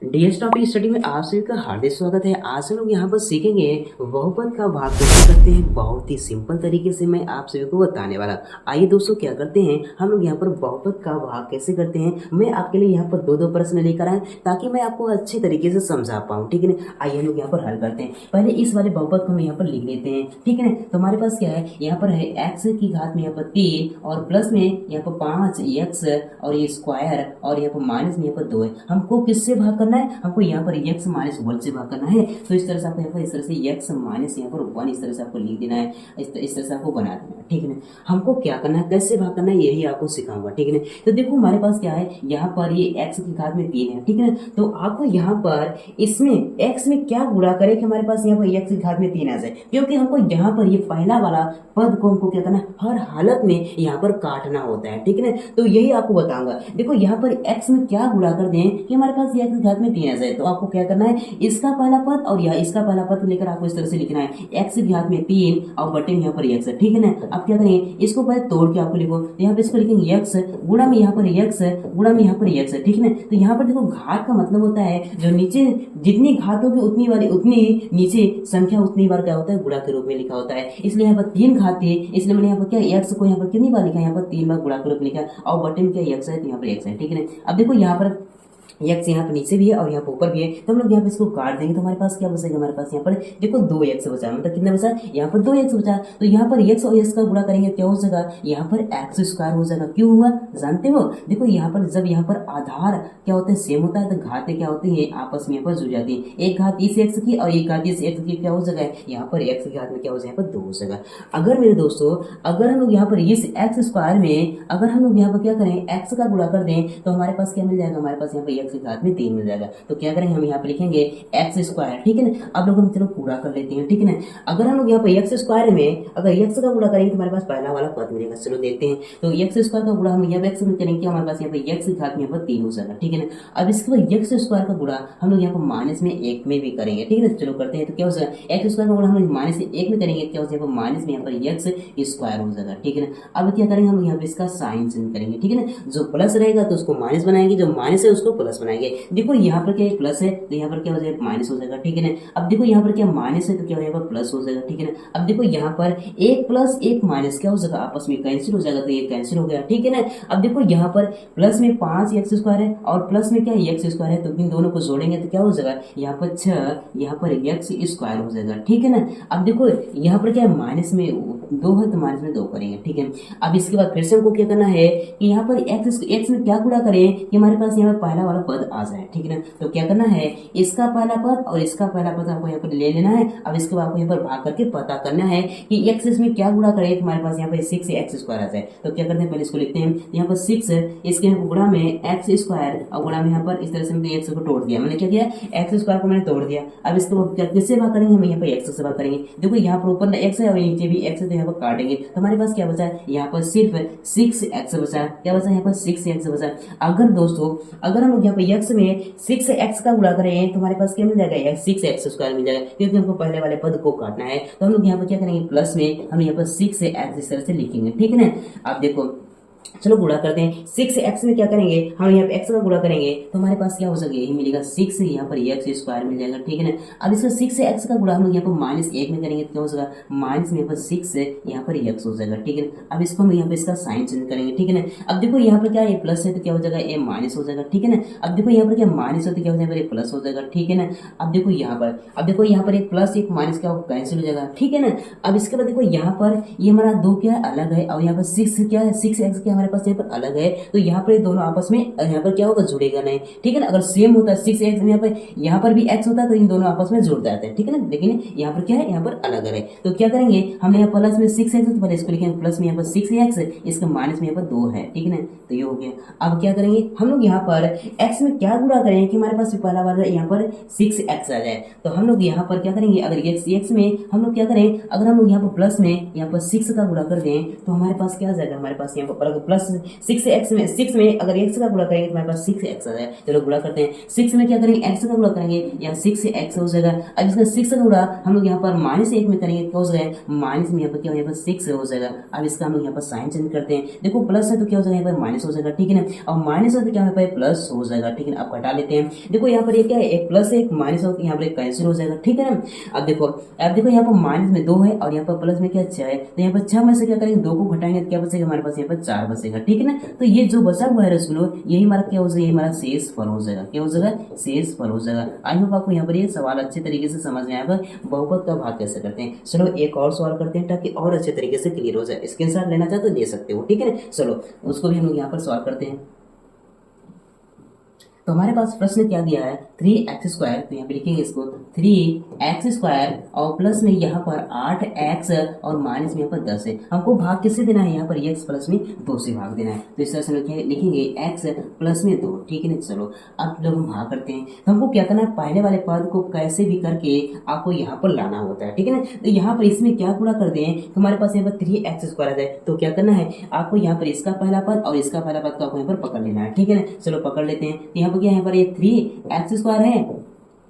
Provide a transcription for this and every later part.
DS topic study में आप सभी का हार्दिक स्वागत है। आज हम लोग यहाँ पर सीखेंगे बहुपद का भाग कैसे करते हैं। बहुत ही सिंपल तरीके से मैं आप सभी को बताने वाला। आइए दोस्तों, क्या करते हैं हम लोग यहाँ पर बहुपद का भाग कैसे करते हैं। मैं आपके लिए यहाँ पर दो प्रश्न लेकर आए ताकि मैं आपको अच्छे तरीके से समझा पाऊँ, ठीक है ना। आइए हम लोग यहाँ पर हल करते हैं। पहले इस वाले बहुपद को हम यहाँ पर लिख लेते हैं, ठीक है ना। तो हमारे पास क्या है, यहाँ पर है एक्स की घात में यहाँ पर 3 और प्लस में यहाँ पर 5 एक्स और ये स्क्वायर और यहाँ पर माइनस में यहाँ पर 2 है। हमको किससे भाग करना है, हमको यहाँ पर x माइनस 1 से भाग करना है। तो इस तरह से आपको यहाँ पर इस तरह से x माइनस यहाँ पर 1 इस तरह से आपको लिख देना है। इस तरह से आपको बना देना है, ठीक है ना। हमको क्या करना है, कैसे भाग करना है, यही आपको सिखाऊंगा, ठीक है ना। तो देखो हमारे पास क्या है, यहाँ पर ये x की घात में 3 है, ठीक है ना। तो आपको यहाँ पर इसमें x में क्या गुणा करे कि हमारे पास यहाँ पर x की घात में 3 आ जाए, क्योंकि हमको यहाँ पर ये पहला वाला पद को हमको क्या करना है, हर हालत में यहाँ पर काटना होता है, ठीक है ना। तो यही आपको बताऊंगा। देखो यहाँ पर x में क्या गुणा कर दें कि हमारे पास ये x की घात में 3 आ जाए। तो आपको क्या करना है, इसका पहला पद और या इसका पहला पद लेकर आपको इस तरह से लिखना है, x की घात में 3 और बटे में यहाँ पर x है, ठीक है ना। अब क्या करेंगे, इसको पहले तोड़ के आपको लिखो। तो यहाँ पे इसको लिखेंगे x गुणा में यहाँ पर x गुणा में यहाँ पर x है, ठीक है ना। तो यहाँ पर देखो घात का मतलब होता है जो नीचे जितनी घात होगी उतनी वाली उतनी नीचे संख्या उतनी बार क्या होता है, गुणा के रूप में लिखा होता है। इसलिए यहाँ पर 3 घात थी, इसलिए मैंने यहाँ पर क्या x को यहाँ पर कितनी बार लिखा है, यहाँ पर 3 बार गुणा के रूप में लिखा और बटे में क्या x है, तो यहाँ पर x है, ठीक है ना। अब देखो यहाँ पर x यहाँ पर नीचे भी है और यहाँ पर ऊपर भी है, तो हम लोग यहाँ पे इसको काट देंगे। तो हमारे पास क्या बचेगा, हमारे पास यहाँ पर देखो 2x बचा, मतलब कितना बचा, यहाँ पर 2x बचा। तो यहाँ पर x और x का गुणा करेंगे क्या हो जाएगा, यहाँ पर x स्क्वायर हो जाएगा। क्यों हुआ जानते हो, देखो यहाँ पर जब यहाँ पर आधार क्या होते हैं सेम होता है तो घातें क्या होती है आपस में यहाँ पर जुड़ जाती है। एक घात इस x की और एक घात इस x की क्या हो जाएगा, यहाँ पर x की घात में क्या हो जाएगा, यहाँ पर 2 हो जाएगा। अगर मेरे दोस्तों अगर हम लोग यहाँ पर इस x स्क्वायर में अगर हम लोग यहाँ पर क्या करें, x का गुणा कर दें तो हमारे पास क्या मिल जाएगा, हमारे पास यहाँ पर x की घात में 3 मिल जाएगा। तो क्या करेंगे, हम यहाँ पे लिखेंगे एक्स स्क्वायर, ठीक है ना। अब लोग हम चलो पूरा कर लेते हैं, ठीक है ना। अगर हम लोग यहाँ पे एक्स स्क्वायर में अगर एक्स का गुणा करेंगे तो हमारे पास पहला वाला पद मिलेगा। चलो देखते हैं। तो एक्स स्क्वायर का गुणा हम यहाँ पे एक्स में करेंगे, हमारे पास यहाँ पे एक्स की घात में यहाँ पर 3 हो जाएगा, ठीक है ना। अब इसके बाद एक्स स्क्वायर का गुणा हम लोग यहाँ पर माइनस में 1 में भी करेंगे, ठीक है ना। चलो करते हैं। तो क्या हो जाएगा, एक्स स्क्वायर का गुणा हम लोग माइनस 1 में करेंगे, क्या हो जाएगा, माइनस में यहाँ पर एक्स स्क्वायर हो जाएगा, ठीक है ना। अब क्या करेंगे, हम यहाँ पे इसका साइन चेंज करेंगे, ठीक है ना। जो प्लस रहेगा तो उसको माइनस बनाएंगे, जो माइनस है उसको प्लस बनाएंगे। देखो यहाँ पर क्या प्लस है तो यहाँ पर क्या हो जाएगा, माइनस हो जाएगा, ठीक है ना। अब देखो यहाँ पर क्या माइनस है तो क्या हो जाएगा, प्लस हो जाएगा, ठीक है ना। अब देखो यहाँ पर एक प्लस एक माइनस क्या हो जाएगा, आपस में कैंसिल हो जाएगा, तो ये कैंसिल हो गया, ठीक है ना। अब देखो यहाँ पर प्लस में 5 एक्स स्क्वायर है और प्लस में क्या एक्स स्क्वायर है, तो इन दोनों को जोड़ेंगे तो क्या हो जाएगा, यहाँ पर 6 यहाँ पर एक्स स्क्वायर हो जाएगा, ठीक है ना। अब देखो यहाँ पर क्या माइनस में 2 है तो माइनस में 2 करेंगे, ठीक है। अब इसके बाद फिर से हमको क्या करना है कि यहाँ पर एक्स में क्या गुणा करें कि हमारे पास यहाँ पर पहला वाला पद आ जाए, ठीक है ना। तो क्या करना है, इसका पहला पद और इसका पहला पद आपको यहाँ पर ले लेना है। अब इसके बाद आपको यहाँ पर भाग करके पता करना है कि x इसमें क्या गुणा करें तो हमारे पास यहाँ पर 6 एक्स स्क्वायर आ जाए। तो क्या करते हैं, पहले इसको लिखते हैं, यहाँ पर 6 इसके गुणा में एक्स स्क्वायर और गुणा में यहाँ पर इस तरह से मैंने एक्स को तोड़ दिया। मैंने क्या किया, एक्स स्क्वायर को मैंने तोड़ दिया। अब इसको किससे भाग करेंगे, हम यहाँ पर एक्स से भाग करेंगे। देखो यहाँ पर ऊपर एक्स है और नीचे भी एक्स है, तो यहाँ पर काटेंगे तो हमारे पास क्या बचा है, यहाँ पर सिर्फ 6 एक्स बचा है। क्या बचा है, यहाँ पर 6 एक्स बचा है। अगर दोस्तों अगर हम यहाँ पर एक्स में 6 एक्स का गुणा करें तो हमारे पास क्या मिल जाएगा, 6 एक्स स्क्वायर मिल जाएगा, क्योंकि हमको पहले वाले पद को काटना है। तो हम लोग यहाँ पर क्या करेंगे, प्लस में हम यहाँ पर 6 एक्स इस तरह से लिखेंगे, ठीक है ना। अब देखो चलो गुणा करते हैं। 6 एक्स में क्या करेंगे, हम यहाँ पे एक्स का गुणा करेंगे तो हमारे पास क्या हो जाएगा, यही मिलेगा 6 यहाँ पर एक्स स्क्वायर मिल जाएगा, ठीक है ना। अब इसका 6 एक्स का गुणा हम लोग यहाँ पर माइनस 1 में करेंगे तो क्या हो जाएगा, माइनस में यहाँ पर 6 यहाँ पर एक्स हो जाएगा, ठीक है ना। अब इसको हम यहाँ पे इसका साइन चेंज करेंगे, ठीक है ना। अब देखो यहाँ पर क्या ये प्लस है तो क्या हो जाएगा, ये माइनस हो जाएगा, ठीक है ना। अब देखो यहाँ पर क्या माइनस है तो क्या हो जाएगा, ये प्लस हो जाएगा, ठीक है ना। अब देखो यहाँ पर एक प्लस एक माइनस क्या कैंसिल हो जाएगा, ठीक है ना। अब इसके बाद देखो यहाँ पर ये हमारा 2 क्या है अलग है और यहाँ पर 6 क्या है, 6 एक्स क्या हमारे पास यहाँ पर अलग है। तो यहाँ पर दोनों आपस में यहाँ पर क्या होगा, जुड़ेगा नहीं, ठीक है ना। अगर सेम होता है 6 एक्स यहाँ पर भी एक्स होता है तो इन दोनों आपस में जुड़ जाते हैं, ठीक है ना। लेकिन यहाँ पर क्या है, यहाँ पर अलग है। तो क्या करेंगे, हमने यहाँ प्लस में 6 एक्स तो पहले इसको लिखेंगे, प्लस में यहाँ पर 6 एक्स इसका माइनस में यहाँ पर 2 है, ठीक है ना। तो ये हो गया। अब क्या करेंगे, हम लोग यहाँ पर एक्स में क्या गुणा करें कि हमारे पास पहला वाला यहाँ पर 6 एक्स आ जाए। तो हम लोग यहाँ पर क्या करेंगे, अगर एक्स में हम लोग क्या करें, अगर हम लोग यहाँ पर प्लस में यहाँ पर 6 का गुणा कर दें तो हमारे पास क्या आ जाएगा, हमारे पास यहाँ पर प्लस 6 में अगर x का गुणा करेंगे तो हमारे पास 6x आ जाएगा। चलो गुणा करते हैं, 6 में क्या करेंगे, x का गुणा करेंगे, यहाँ 6x हो जाएगा। अब इसका 6 का गुणा हम लोग यहाँ पर -1 में करेंगे, क्या हो जाएगा, माइनस में यहाँ पर क्या हो, यहाँ पर 6 हो जाएगा। अब इसका हम लोग यहाँ पर साइन चेंज करते हैं, देखो प्लस है तो क्या हो जाएगा, यहाँ पर माइनस हो जाएगा, ठीक है ना, और माइनस है तो क्या यहाँ पर प्लस हो जाएगा, ठीक है ना। अब घटा लेते हैं, देखो यहाँ पर ये क्या है, एक प्लस है एक माइनस हो, यहाँ पर कैंसिल हो जाएगा, ठीक है ना। अब देखो यहाँ पर माइनस में 2 है और यहाँ पर प्लस में क्या 6 है, तो यहाँ पर 6 में से क्या करेंगे, 2 को घटाएंगे तो क्या बचेगा हमारे पास, यहाँ पर 4 बचेगा, ठीक है ना। तो ये जो बचा हुआ है रसगुल्लो, यही हमारा क्या हो जाएगा, यही हमारा शेष फल हो जाएगा, क्या हो जाएगा, शेष फल हो जाएगा। आई होप आपको यहाँ पर ये सवाल अच्छे तरीके से समझ में आएगा, बहुपद का भाग कैसे करते हैं। चलो एक और सवाल करते हैं ताकि और अच्छे तरीके से क्लियर हो जाए। स्क्रीनशॉट लेना चाहे तो ले सकते हो, ठीक है ना। चलो उसको भी हम लोग यहाँ पर सॉल्व करते हैं। तो हमारे पास प्रश्न क्या दिया है, 3x स्क्वायर, तो यहाँ पे लिखेंगे इसको 3x स्क्वायर और प्लस में यहाँ पर 8x और माइनस में यहाँ पर 10 है। हमको भाग किससे देना है, यहाँ पर x प्लस में 2 से भाग देना है। तो इस तरह से लिखेंगे x प्लस में 2, ठीक है ना। चलो अब जब हम भाग करते हैं तो हमको क्या करना है, पहले वाले पद को कैसे भी करके आपको यहाँ पर लाना होता है, ठीक है ना। तो यहाँ पर इसमें क्या गुणा कर दें तो हमारे पास यहाँ पर 3x स्क्वायर आ जाए, तो क्या करना है आपको, यहाँ पर इसका पहला पद और इसका पहला पद को आपको यहाँ पर पकड़ लेना है, ठीक है ना। चलो पकड़ लेते हैं, यहाँ पर क्या, यहाँ पर ये 3x स्क्वायर है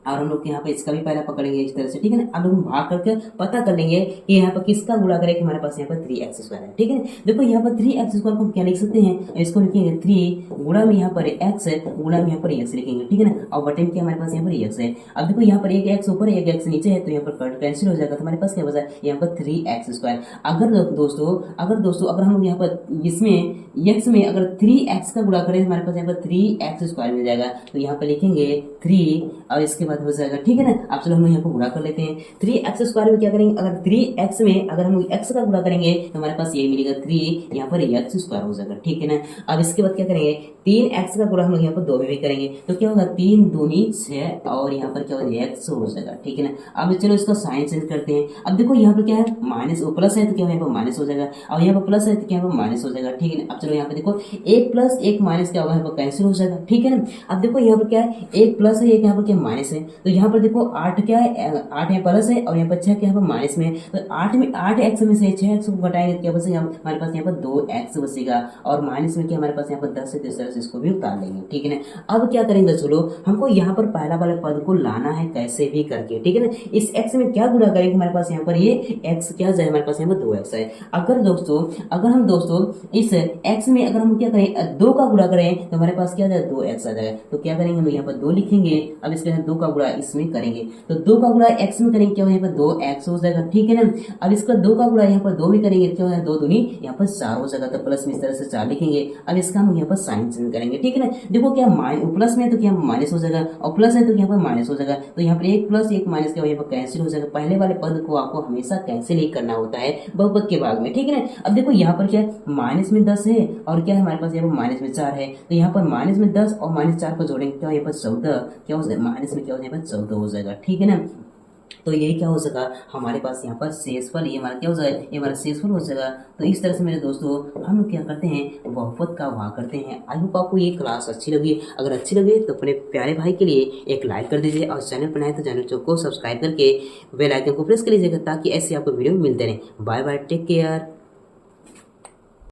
और हम लोग यहाँ पे इसका भी पहला पकड़ेंगे इस तरह से, ठीक है ना। अब हम भाग करके पता कर लेंगे कि यहाँ पर किसका गुणा करें, कि हमारे पास यहाँ पर 3x स्क्वायर है, ठीक है ना। देखो यहाँ पर 3x स्क्वायर को हम क्या लिख सकते हैं, इसको लिखेंगे 3 गुणा में यहाँ पर x है, गुणा में यहाँ पर x लिखेंगे, ठीक है ना। और बटन क्या हमारे पास यहाँ पर x है। अब देखो यहाँ पर एक x ऊपर एक x नीचे है, तो यहाँ पर कैंसिल हो जाएगा, तो हमारे पास क्या बचा, यहाँ पर 3x स्क्वायर। अगर दोस्तों अगर हम लोग यहाँ पर इसमें x में अगर 3x का गुणा करें, हमारे पास यहाँ पर 3x स्क्वायर मिल जाएगा। तो यहाँ पर लिखेंगे 3 और इसके बाद हो जाएगा, ठीक है ना। अब चलो हम लोग यहाँ पर गुणा कर लेते हैं। 3x स्क्वायर में क्या करेंगे, अगर 3x में अगर हम लोग x का गुणा करेंगे तो हमारे पास ये मिलेगा 3, यहाँ पर x स्क्वायर हो जाएगा, ठीक है ना। अब इसके बाद क्या करेंगे, 3x का गुणा हम लोग यहाँ पर 2 में भी करेंगे, तो क्या होगा 3 दूनी 6 और यहाँ पर क्या होगा x हो जाएगा, ठीक है ना। अब चलो इसका साइन चेंज करते हैं। अब देखो यहाँ पर क्या है, माइनस प्लस है तो क्या यहाँ पर माइनस हो जाएगा, और यहाँ पर प्लस है तो क्या यहाँ पर माइनस हो जाएगा, ठीक है ना। अब चलो यहाँ पे देखो 1 प्लस 1 माइनस क्या होगा, यहाँ पर कैंसिल हो जाएगा, ठीक है ना। अब देखो यहाँ पर क्या है, 1 प्लस है, एक यहाँ पर क्या माइनस है, तो यहाँ पर देखो 8 क्या है, 8 यहाँ प्लस है और यहाँ पर 6 क्या यहाँ पर माइनस में, तो 8x में से 6x को घटाएंगे क्या बचेगा, हमारे पास यहाँ पर 2x बचेगा, और माइनस में क्या हमारे पास यहाँ पर 10 है, तो इस तरह से इसको भी उतार लेंगे, ठीक है ना। अब क्या करेंगे, चलो हमको यहाँ पर पहला वाले पद को लाना है कैसे भी करके, ठीक है ना। इस x में क्या गुणा करेंगे, हमारे पास यहाँ पर ये x क्या जाए, हमारे पास यहाँ पर 2x है। अगर हम दोस्तों इस x में अगर हम क्या करें, 2 का गुणा करें तो हमारे पास क्या आ जाएगा, 2x आ जाएगा। तो क्या करेंगे, हम यहाँ पर 2 लिखेंगे। अब इसके साथ 2 का गुणा इसमें करेंगे, तो 2 का गुणा x में करेंगे, क्या हो यहाँ पर 2x हो जाएगा, ठीक है ना। अब इसका 2 का गुणा यहाँ पर 2 में करेंगे, क्या हो जाएगा 2 दूनी यहाँ पर 4 हो जाएगा, तो प्लस में इस तरह से 4 लिखेंगे। अब इसका हम यहाँ पर साइन चेंज करेंगे, ठीक है ना। देखो क्या प्लस में तो क्या माइनस हो जाएगा, और प्लस है तो यहाँ पर माइनस हो जाएगा, तो यहाँ पर 1 प्लस 1 माइनस क्या यहाँ पर कैंसिल हो जाएगा। पहले वाले पद को आपको हमेशा कैंसिल ही करना होता है बहुपद के भाग में, ठीक है ना। अब देखो यहाँ पर क्या है, माइनस में 10 है और क्या है हमारे पास यहाँ पर माइनस में 4 है, तो यहाँ पर माइनस में 10 और माइनस 4 को जोड़ेंगे, क्या यहाँ पर 14 क्या हो जाएगा, माइनस में क्या हो जाएगा 14 हो जाएगा, ठीक है ना। तो यही क्या हो सका, हमारे पास यहाँ पर शेषफल, ये हमारा क्या हो जाएगा, ये हमारा शेषफल हो जाएगा। तो इस तरह से मेरे दोस्तों हम लोग क्या करते हैं, बहुपद का भाग करते हैं। आई होप आपको ये क्लास अच्छी लगी। अगर अच्छी लगी तो अपने प्यारे भाई के लिए एक लाइक कर दीजिए, और चैनल पर नए तो चैनल को सब्सक्राइब करके बेल आइकन को प्रेस कर लीजिएगा, ताकि ऐसे आपको वीडियो मिलते रहे। Bye bye, take care.